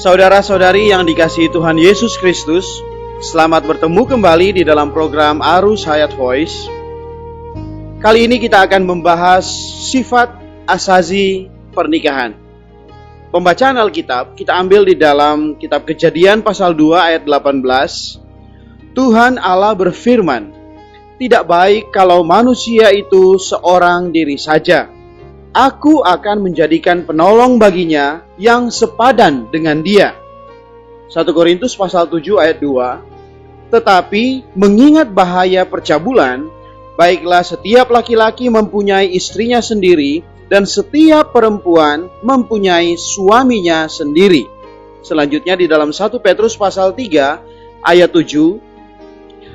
Saudara-saudari yang dikasihi Tuhan Yesus Kristus, selamat bertemu kembali di dalam program Arus Hayat Voice. Kali ini kita akan membahas sifat asasi pernikahan. Pembacaan Alkitab kita ambil di dalam kitab Kejadian pasal 2 ayat 18. Tuhan Allah berfirman, "Tidak baik kalau manusia itu seorang diri saja. Aku akan menjadikan penolong baginya yang sepadan dengan dia." 1 Korintus pasal 7 ayat 2. Tetapi mengingat bahaya percabulan, baiklah setiap laki-laki mempunyai istrinya sendiri dan setiap perempuan mempunyai suaminya sendiri. Selanjutnya di dalam 1 Petrus pasal 3 ayat 7.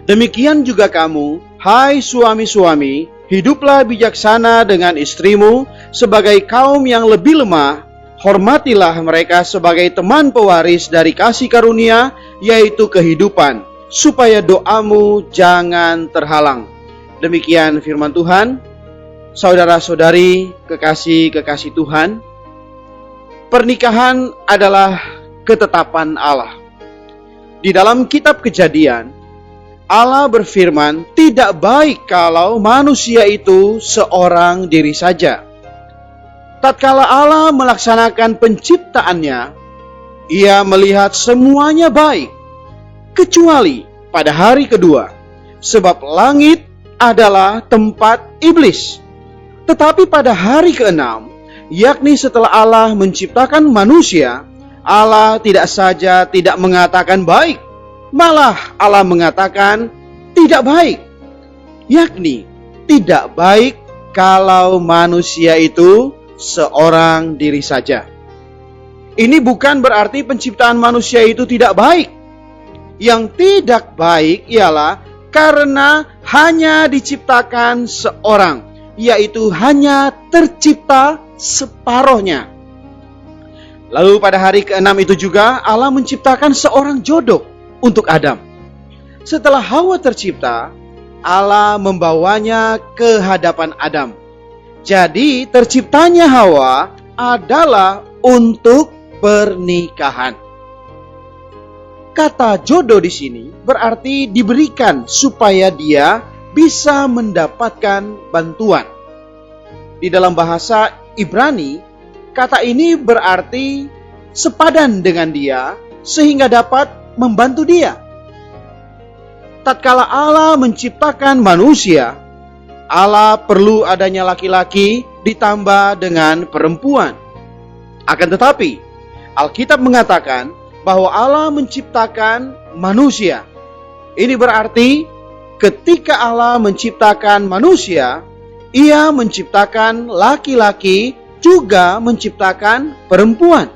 Demikian juga kamu, hai suami-suami, hiduplah bijaksana dengan istrimu sebagai kaum yang lebih lemah. Hormatilah mereka sebagai teman pewaris dari kasih karunia, yaitu kehidupan, supaya doamu jangan terhalang. Demikian firman Tuhan. Saudara-saudari, kekasih-kekasih Tuhan, pernikahan adalah ketetapan Allah. Di dalam kitab Kejadian, Allah berfirman, tidak baik kalau manusia itu seorang diri saja. Tatkala Allah melaksanakan penciptaannya, Ia melihat semuanya baik, kecuali pada hari kedua, sebab langit adalah tempat iblis. Tetapi pada hari ke-6, yakni setelah Allah menciptakan manusia, Allah tidak saja tidak mengatakan baik, malah Allah mengatakan tidak baik, yakni tidak baik kalau manusia itu seorang diri saja. Ini bukan berarti penciptaan manusia itu tidak baik. Yang tidak baik ialah karena hanya diciptakan seorang, yaitu hanya tercipta separohnya. Lalu pada hari ke-6 itu juga Allah menciptakan seorang jodoh untuk Adam. Setelah Hawa tercipta, Allah membawanya ke hadapan Adam. Jadi terciptanya Hawa adalah untuk pernikahan. Kata jodoh di sini berarti diberikan supaya dia bisa mendapatkan bantuan. Di dalam bahasa Ibrani, kata ini berarti sepadan dengan dia sehingga dapat membantu dia. Tatkala Allah menciptakan manusia, Allah perlu adanya laki-laki ditambah dengan perempuan. Akan tetapi, Alkitab mengatakan bahwa Allah menciptakan manusia. Ini berarti ketika Allah menciptakan manusia, Ia menciptakan laki-laki juga menciptakan perempuan.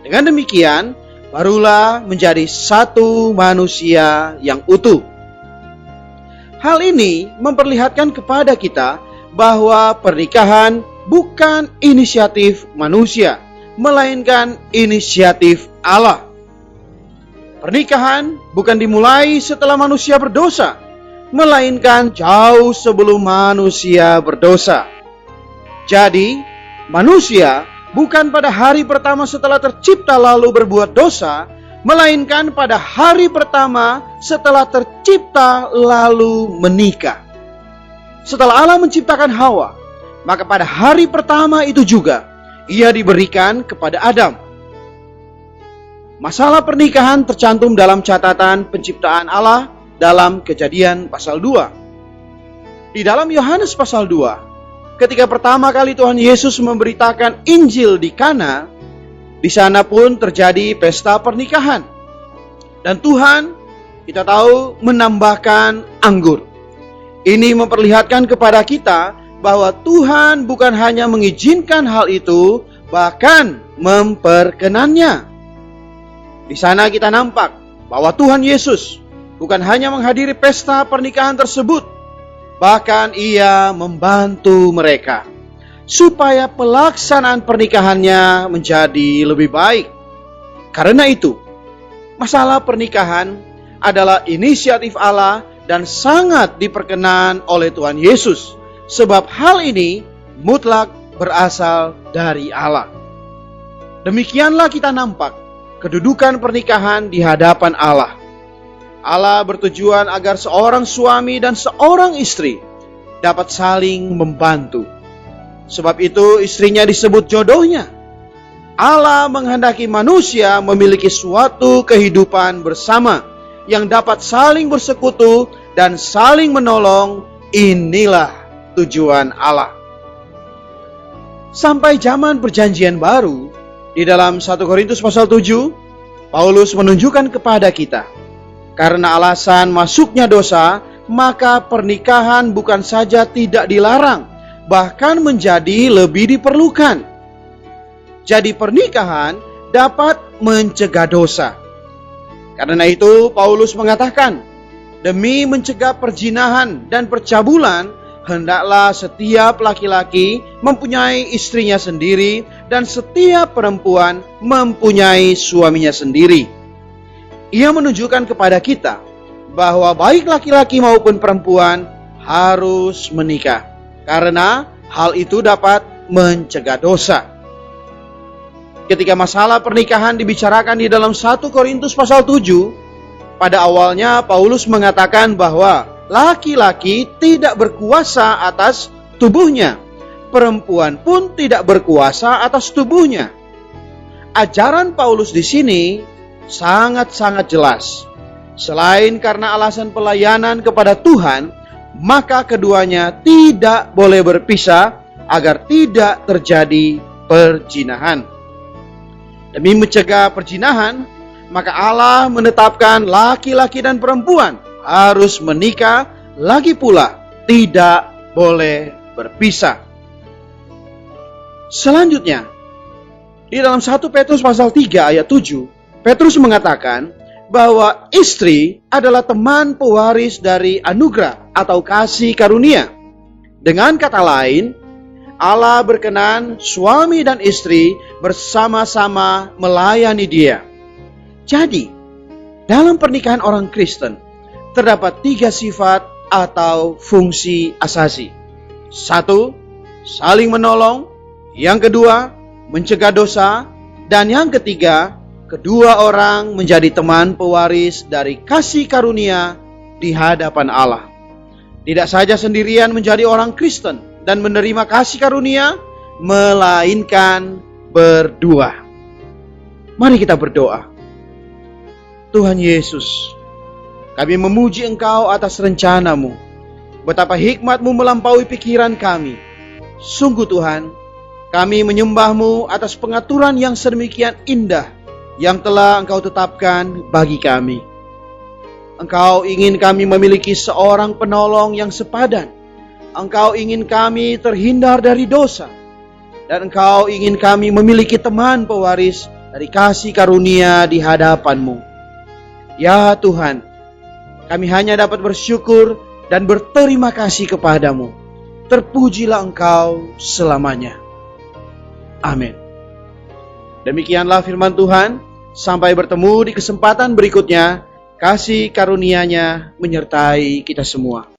Dengan demikian, barulah menjadi satu manusia yang utuh. Hal ini memperlihatkan kepada kita bahwa pernikahan bukan inisiatif manusia, melainkan inisiatif Allah. Pernikahan bukan dimulai setelah manusia berdosa, melainkan jauh sebelum manusia berdosa. Jadi, manusia bukan pada hari pertama setelah tercipta lalu berbuat dosa, melainkan pada hari pertama setelah tercipta lalu menikah. Setelah Allah menciptakan Hawa, maka pada hari pertama itu juga ia diberikan kepada Adam. Masalah pernikahan tercantum dalam catatan penciptaan Allah dalam Kejadian pasal 2. Di dalam Yohanes pasal 2, ketika pertama kali Tuhan Yesus memberitakan Injil di Kana, di sana pun terjadi pesta pernikahan. Dan Tuhan, kita tahu, menambahkan anggur. Ini memperlihatkan kepada kita bahwa Tuhan bukan hanya mengizinkan hal itu, bahkan memperkenannya. Di sana kita nampak bahwa Tuhan Yesus bukan hanya menghadiri pesta pernikahan tersebut, bahkan Ia membantu mereka supaya pelaksanaan pernikahannya menjadi lebih baik. Karena itu, masalah pernikahan adalah inisiatif Allah dan sangat diperkenan oleh Tuhan Yesus, sebab hal ini mutlak berasal dari Allah. Demikianlah kita nampak kedudukan pernikahan di hadapan Allah. Allah bertujuan agar seorang suami dan seorang istri dapat saling membantu. Sebab itu istrinya disebut jodohnya. Allah menghendaki manusia memiliki suatu kehidupan bersama yang dapat saling bersekutu dan saling menolong. Inilah tujuan Allah. Sampai zaman Perjanjian Baru, di dalam 1 Korintus pasal 7, Paulus menunjukkan kepada kita, karena alasan masuknya dosa, maka pernikahan bukan saja tidak dilarang, bahkan menjadi lebih diperlukan. Jadi pernikahan dapat mencegah dosa. Karena itu Paulus mengatakan, demi mencegah perzinahan dan percabulan, hendaklah setiap laki-laki mempunyai istrinya sendiri dan setiap perempuan mempunyai suaminya sendiri. Ia menunjukkan kepada kita bahwa baik laki-laki maupun perempuan harus menikah, karena hal itu dapat mencegah dosa. Ketika masalah pernikahan dibicarakan di dalam 1 Korintus pasal 7, pada awalnya Paulus mengatakan bahwa laki-laki tidak berkuasa atas tubuhnya, perempuan pun tidak berkuasa atas tubuhnya. Ajaran Paulus di sini sangat-sangat jelas. Selain karena alasan pelayanan kepada Tuhan, maka keduanya tidak boleh berpisah agar tidak terjadi perzinahan. Demi mencegah perzinahan, maka Allah menetapkan laki-laki dan perempuan harus menikah, lagi pula tidak boleh berpisah. Selanjutnya, di dalam 1 Petrus pasal 3 ayat 7, Petrus mengatakan bahwa istri adalah teman pewaris dari anugerah atau kasih karunia. Dengan kata lain, Allah berkenan suami dan istri bersama-sama melayani Dia. Jadi, dalam pernikahan orang Kristen, terdapat 3 sifat atau fungsi asasi. 1, saling menolong. Yang kedua, mencegah dosa. Dan yang ketiga, kedua orang menjadi teman pewaris dari kasih karunia di hadapan Allah. Tidak saja sendirian menjadi orang Kristen dan menerima kasih karunia, melainkan berdua. Mari kita berdoa. Tuhan Yesus, kami memuji Engkau atas rencana-Mu. Betapa hikmat-Mu melampaui pikiran kami. Sungguh Tuhan, kami menyembah-Mu atas pengaturan yang sedemikian indah yang telah Engkau tetapkan bagi kami. Engkau ingin kami memiliki seorang penolong yang sepadan. Engkau ingin kami terhindar dari dosa. Dan Engkau ingin kami memiliki teman pewaris dari kasih karunia di hadapan-Mu. Ya Tuhan, kami hanya dapat bersyukur dan berterima kasih kepadamu. Terpujilah Engkau selamanya. Amin. Demikianlah firman Tuhan. Sampai bertemu di kesempatan berikutnya. Kasih karunia-Nya menyertai kita semua.